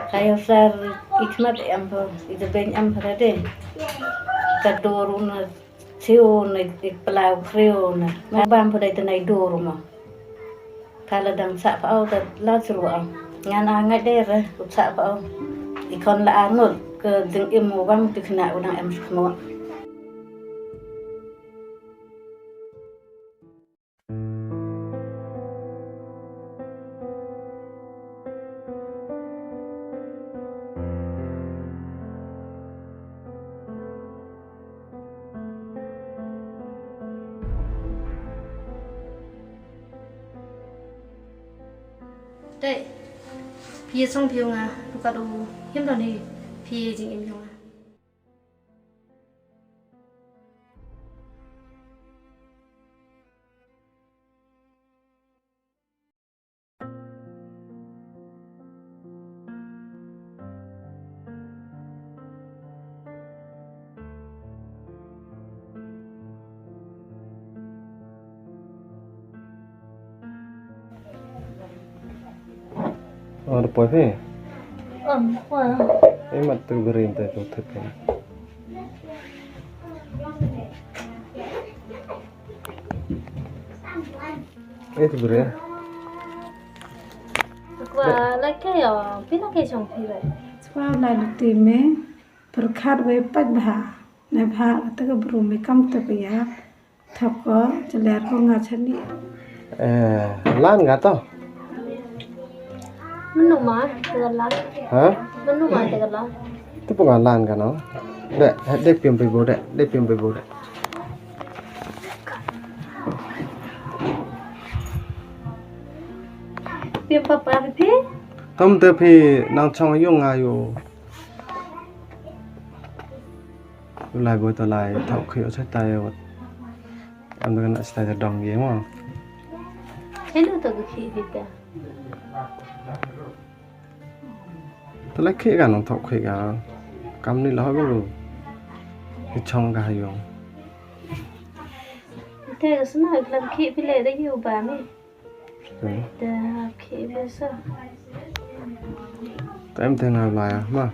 Kayak besar ikmat ampun itu banyak ampun ada kadoruna siun ikpelau kriona mabam pada itu naik doruma kalau dang sak pau tak lasruam ngana ngadere sak pau ikon la angul ke ding imu bam tikna udang em semua Đây, phía trong phiếu à, lúc cả đồ hiếm đó này, phía chính em phiếu à. Ada apa ni? Khoa. Mat tu gerim tu tu kan. Tu gerim. Khoa lấy cái biết nó cái trong phi vậy. Khoa là LUTI में PYRKHAT वे BHA ने BHA तक ब्रू में कम तक या थको चलेर को ngachani. Lan nggak tau? Menu mah tegalan. Hah? Menu mah tegalan. Itu pengalan kan no? Dek piam pebo dek piam pebo dek. Piam papa phi. Tom tu phi nang chong yung ayo. Lai bôi tao lai thạo khỉu sai tay rồi. Em đang nói sai đồng gì mà. Thế nữa tự khi đi ta. Tao lấy khỉ cả nông thọc khỉ cả cắm đi lói luôn cái trong cả dùng Thế là số nào làm khi bị lệ đấy nhiều bà mi. Để khi bây giờ. Tụi em thế nào lại à mà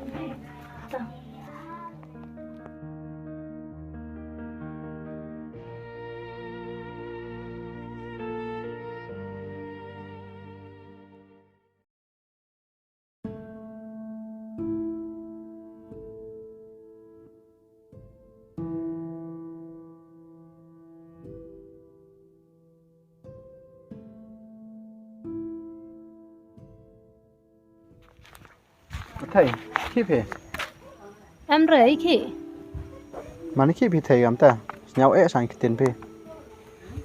thầy khiếp hề Em rể khi. mà nó khiếp thì thầy làm ta nhau ế sang cái tiền phê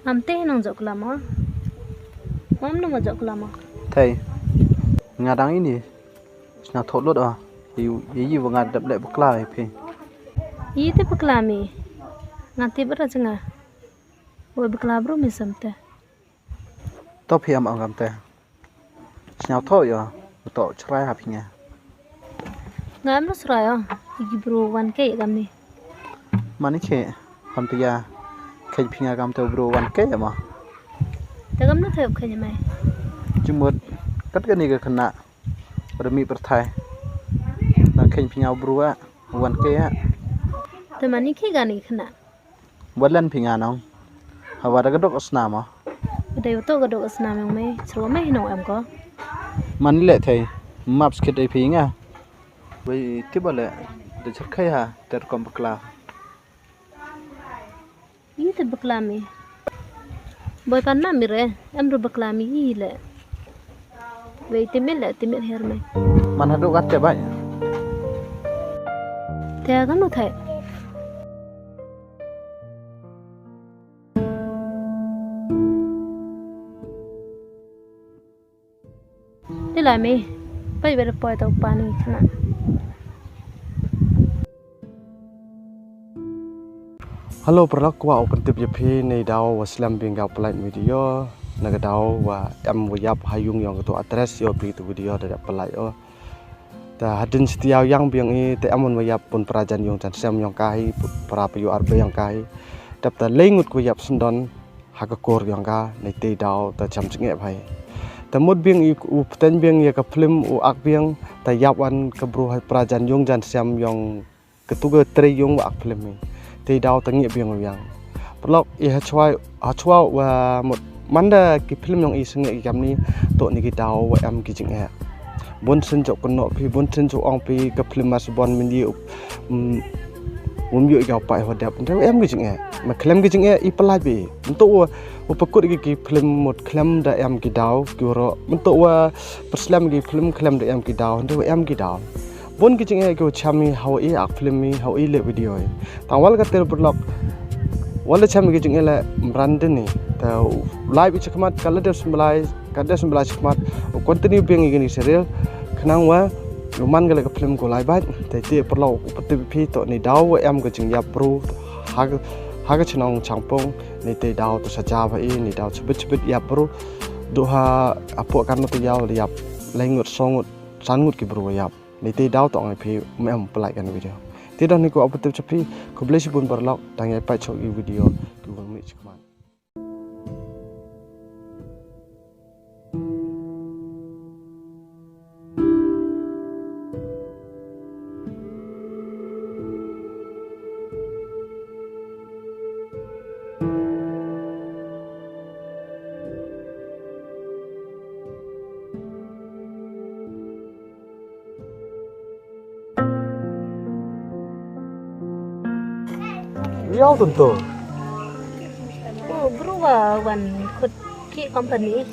Am teh nang jok lama. Mam no jok lama. thầy ngadang ini nào thốt lốt à gì vào ngad đập lệ bốc lại phê Iya te peklami. Nanti berat cenga. Boy beklabro misam te. top hiam ang làm ta nhau thôi à tổ trai hạp nha Ngam no sraya. Igi bro wan ke gamni. mà nó khệ còn bây giờ khệ phi nhà cầm tàu bro văn kế mà Te gam no thep khanya mai. cuma tất cái này cái khăn nạ rồi mi bật thai là khệ phi nhà bro á văn kế á Te mani ke gani khna. buat lan phi nhà nong hawa ada gedok asna mà Dei to gadok asna meng mai. Sro mai no am ko. mani lệ thầy maps cái đây phi nha với tiếp vào lệ để chắc khai ha để còn bạc la Iya te beklami. Boy pan ma mire. Am ro beklami i le. Wei temel her mai. mana do gat te bai Te gam no thai. Đi lại mi. Pai ber poi tau pani khna. halo perlakuan open tip jepi ni daw waslam bingau pelai video naga daw wa em wayap hayung yang tu address yo pi tu video dari pelai oh ta hadin setiau yang biang i te amon wayap pun perajan yang chan sem yang kai para payu arbe yang kai dap ta lengut ku yap sendon hakakor yang ka nei te dau ta cham chinge bhai ta mut biang u pten biang ya ka film u ak biang ta yawan ka bru hai prajan yong jan siam yong ketuga tre yong ak film ni te dau ta ngi biang yang blok i HASHWA wa mut manda ki film yong i singe kam ni to ni ki dau wa am ki chinge bon sen jok kono pi bon sen jok ong pi ka film mas bon min di yu ga pai ho dap nda em ki chinge ma klem ki chinge i palai bi untuk wa pakut ki film mut klem da em ki dau ki ro untuk wa perslam ki film klem da em ki dau nda em ki dau bon ki chinge ki chami how i ak film mi how i le video tawal ka ter blog wala chami ki chinge la brand ni ta live i chakmat kala de semblai kada semblai chakmat continue beng i ni serial khnang wa luman gala ka film ko lai bat te te perlo upati pi to ni daw em ka ching ya pro ha ka chnong changpong ni te daw to saja ba i ni daw chbit ya pro do ha apo kan to yaw yap lengut songut sangut ki bro yap ni te daw to ngai pi mem plai kan video te daw ni ko upati chapi ko blesi bun barlok tangai pa chok i video ku mi chkman Riau tentu. Oh, berubah wan kut ki company.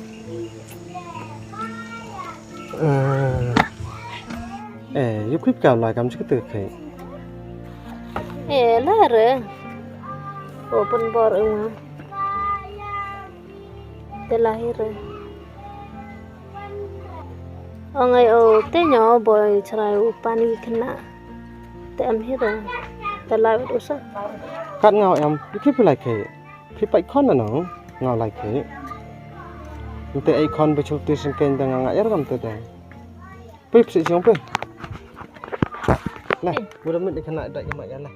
Yuk clip kau lah kamu cakap tu. Lah re. Open bor uma. Telahir. Ongai o te nyo boy cerai upani kena. Te am hira. Telai usah. Kat ngau em, you keep like it. Keep like con no, ngau like it. Ute icon bechuk tu sengken dengan ngak yaram tu dah. Pip si siang pe. Lah, mudah-mudahan kena ada yang mak lah.